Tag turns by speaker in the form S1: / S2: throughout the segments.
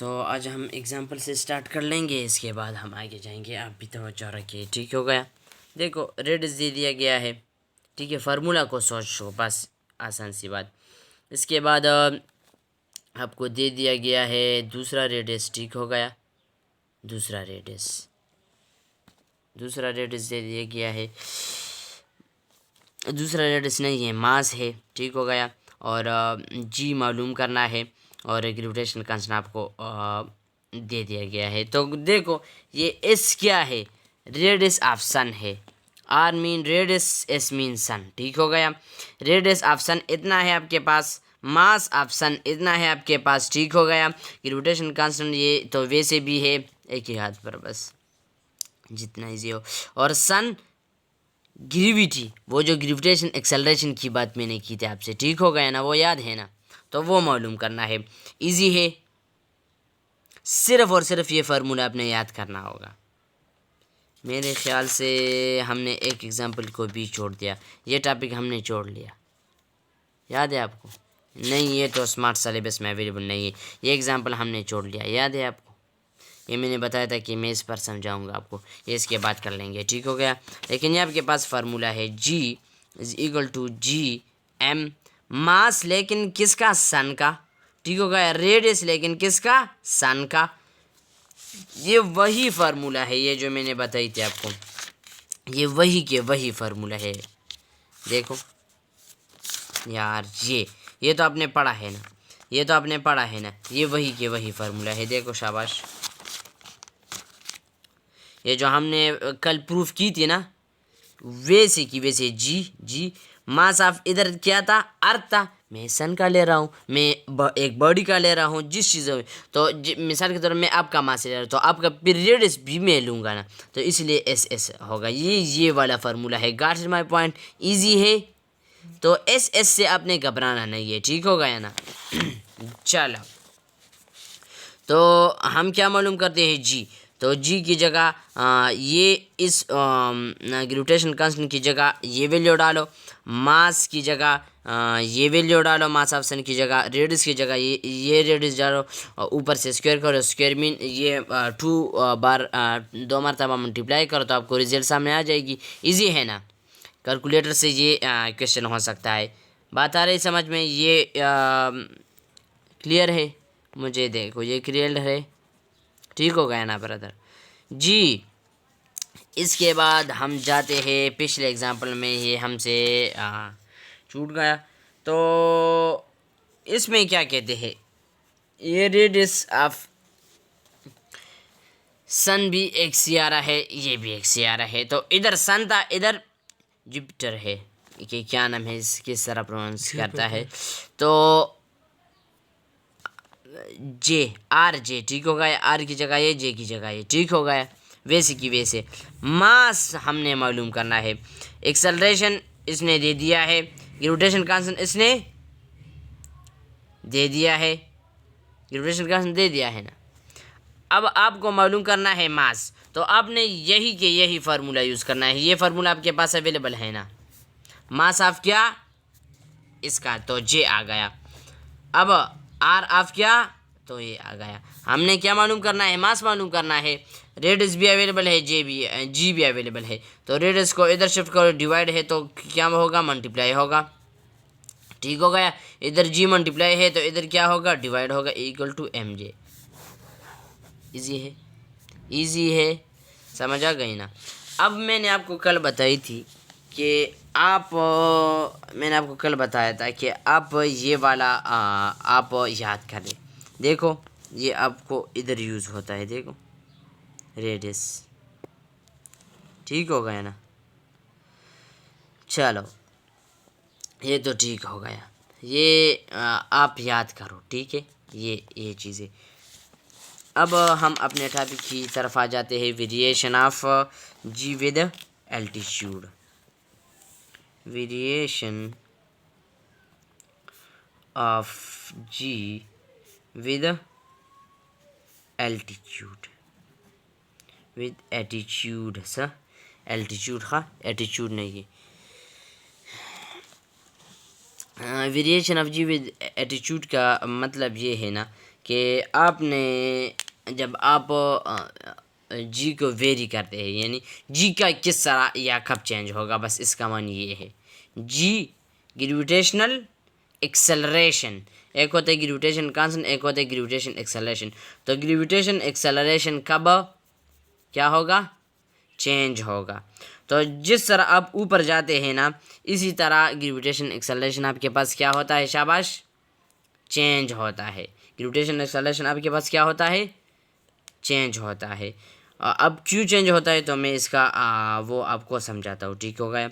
S1: तो आज हम एग्जांपल से स्टार्ट कर लेंगे, इसके बाद हम आगे जाएंगे। आप भी तवज्जो रखिए, ठीक हो गया। देखो रेडियस दे दिया गया है, ठीक है। फार्मूला को सोचो बस, आसान सी बात। इसके बाद आपको दे दिया गया है दूसरा रेडियस, ठीक हो गया। दूसरा रेडियस दे दिया गया है। दूसरा रेडियस नहीं है, मास है, ठीक हो गया। और जी मालूम करना है और ग्रेविटेशन कांस्टेंट आपको दे दिया गया है। तो देखो ये एस क्या है, रेडियस ऑफ सन है। R mean radius, S mean sun, ठीक हो गया। रेडियस ऑफ सन इतना है आपके पास, मास ऑफ सन इतना है आपके पास, ठीक हो गया। ग्रेविटेशन कांस्टेंट ये तो वैसे भी है एक ही हाथ पर, बस जितना इजी हो। और सन ग्रेविटी, वो जो ग्रेविटेशन एक्सेलरेशन की बात मैंने की थी आपसे, ठीक हो गया ना, वो याद है ना, तो वो मालूम करना है। इजी है, सिर्फ और सिर्फ ये फार्मूला आपने याद करना होगा। मेरे ख्याल से हमने एक एग्जांपल को भी छोड़ दिया, ये टॉपिक हमने छोड़ लिया, याद है आपको? नहीं, ये तो स्मार्ट सिलेबस में अवेलेबल नहीं है, ये एग्जांपल हमने छोड़ लिया, याद है आपको? ये मैंने बताया था कि मैं इस पर समझाऊंगा आपको, ये इसके बाद कर लेंगे, ठीक हो गया। लेकिन ये आपके पास फार्मूला है G is equal to GM, mass लेकिन किसका, सन का, ठीक हो गया। रेडियस लेकिन किसका, सन का। ये वही फार्मूला है, ये जो मैंने बताई थी आपको, ये वही के वही फार्मूला है। देखो यार, ये तो आपने पढ़ा है ना, ये तो आपने पढ़ा है ना, ये वही के वही फार्मूला है। देखो शाबाश, ये जो हमने कल प्रूफ की थी ना, वैसे की वैसे। जी मास ऑफ इधर क्या था, अर्थ था, मैं सन का ले रहा हूँ, मैं एक बॉडी का ले रहा हूँ, जिस चीज़ में तो मिसाल के तौर में आपका मास ले रहा हूँ, तो आपका पीरियड्स भी मैं लूँगा ना, तो इसलिए एस होगा। ये वाला फार्मूला है। Got my point? इजी है, तो एस से आपने घबराना नहीं है, ठीक हो गया ना। चलो, तो हम क्या मालूम करते हैं, जी। तो जी की जगह ये इस ग्रेविटेशन कांस्टेंट की जगह ये वैल्यू डालो, मास की जगह ये वैल्यू डालो, मास ऑफ सन की जगह, रेडियस की जगह ये रेडियस डालो, और ऊपर से स्क्वायर करो। स्क्वायर मीन ये 2 मरतबा मल्टीप्लाई करो तो आपको रिजल्ट सामने आ जाएगी। इजी है ना, कैलकुलेटर से ये क्वेश्चन हो सकता है। बात आ रही समझ में? ये क्लियर है? मुझे देखो ये क्लियर है, ठीक हो गया ना ब्रदर जी। इसके बाद हम जाते हैं पिछले एग्जांपल में, ये हमसे छूट गया। तो इसमें क्या कहते हैं, ये रेडियस ऑफ सन भी एक सियारा है, ये भी एक सियारा है। तो इधर सन था, इधर जुपिटर है, कि क्या नाम है, किस तरह प्रोनाउंस करता है, तो जे, ठीक हो गया। आर की जगह ये, जे की जगह ये, ठीक हो गया। वैसे की वैसे मास हमने मालूम करना है, एक्सेलरेशन इसने दे दिया है, ग्रेविटेशन कांस्टेंट इसने दे दिया है, ग्रेविटेशन कांस्टेंट दे दिया है ना। अब आपको मालूम करना है मास, तो आपने यही के यही फार्मूला यूज़ करना है। ये फार्मूला आपके पास अवेलेबल है ना, मास ऑफ क्या, इसका, तो जे आ गया। अब आर ऑफ क्या, तो ये आ गया। हमने क्या मालूम करना है, मास मालूम करना है। रेडियस भी अवेलेबल है, जी भी अवेलेबल है, तो रेडियस को इधर शिफ्ट करो, डिवाइड है तो क्या होगा, मल्टीप्लाई होगा, ठीक हो गया। इधर जी मल्टीप्लाई है तो इधर क्या होगा, डिवाइड होगा, equal to M J. Easy है, इजी है, समझ आ गई ना। अब मैंने आपको कल बताई थी कि मैंने आपको कल बताया था कि आप ये वाला आप याद करें। देखो ये आपको इधर यूज़ होता है, देखो रेडियस, ठीक हो गया ना। चलो ये तो ठीक हो गया, ये आप याद करो, ठीक है, ये चीज़ें। अब हम अपने टॉपिक की तरफ आ जाते हैं, variation of G with altitude. Variation of G with altitude, with attitude sir, altitude का एटीट्यूड नहीं है। Variation of G with attitude का मतलब ये है ना कि आपने जब आप जी को वेरी करते हैं, यानी जी का किस तरह या कब चेंज होगा, बस इसका मान ये है। जी ग्रेविटेशनल एक्सेलरेशन, एक होता है ग्रेविटेशन कांस्टेंट, एक होता है ग्रेविटेशन एक्सेलरेशन। तो ग्रेविटेशन एक्सेलरेशन कब क्या होगा, चेंज होगा। तो जिस तरह आप ऊपर जाते हैं ना, इसी तरह ग्रेविटेशन एक्सेलरेशन आपके पास क्या होता है, शाबाश, चेंज होता है। ग्रेविटेशन एक्सेलरेशन आपके पास क्या होता है, चेंज होता है। अब क्यों चेंज होता है तो मैं इसका वो आपको समझाता हूँ, ठीक हो गया।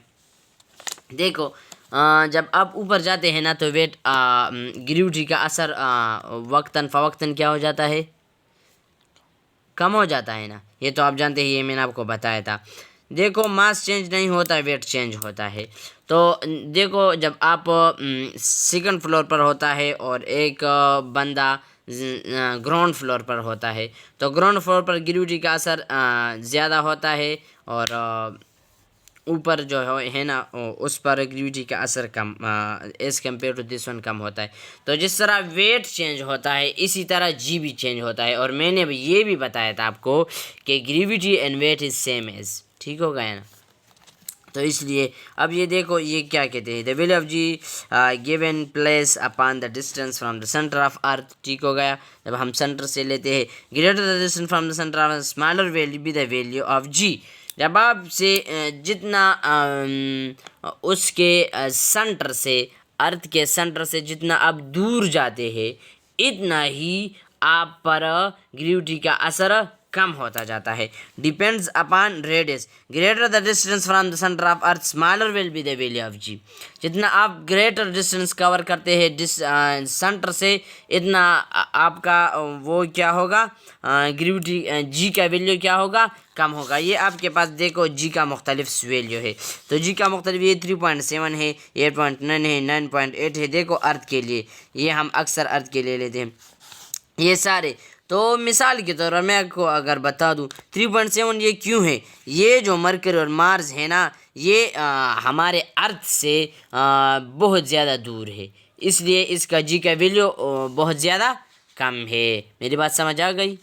S1: देखो जब आप ऊपर जाते हैं ना तो वेट ग्रेविटी का असर वक्तन फ़वक्तन क्या हो जाता है, कम हो जाता है ना, ये तो आप जानते हैं, ये मैंने आपको बताया था। देखो मास चेंज नहीं होता है, वेट चेंज होता है। तो देखो जब आप सेकंड फ्लोर पर होता है और एक बंदा ग्राउंड फ्लोर पर होता है, तो ग्राउंड फ्लोर पर ग्रेविटी का असर ज़्यादा होता है और ऊपर जो है ना उस पर ग्रेविटी का असर कम as compare to this one कम होता है। तो जिस तरह वेट चेंज होता है इसी तरह जी भी चेंज होता है। और मैंने ये भी बताया था आपको कि gravity and weight is same as, ठीक हो गया ना। तो इसलिए अब ये देखो ये क्या कहते हैं, the value of G given place upon the distance from the centre of earth, ठीक हो गया। जब हम सेंटर से लेते हैं, greater the distance from the centre of smaller value be the value of G. जब आप से जितना उसके सेंटर से, अर्थ के सेंटर से जितना आप दूर जाते हैं, इतना ही आप पर ग्रेविटी का असर कम होता जाता है। Depends upon radius, greater the distance from the centre of earth smaller will be the value of G. जितना आप ग्रेटर डिस्टेंस कवर करते हैं सेंटर से, इतना आपका वो क्या होगा, ग्रेविटी जी का वैल्यू क्या होगा, कम होगा। ये आपके पास देखो जी का मुख्तलिफ वैल्यू है। तो जी का मुख्तलिफ ये 3.7 है, 8.9 है, 9.8 है। देखो अर्थ के लिए, ये हम अक्सर अर्थ के लिए लेते हैं ये सारे। तो मिसाल के तौर पर मैं आपको अगर बता दूं 3.7 ये क्यों है, ये जो मरकरी और मार्स है ना, ये हमारे अर्थ से बहुत ज़्यादा दूर है, इसलिए इसका जी का वैल्यू बहुत ज़्यादा कम है। मेरी बात समझ आ गई।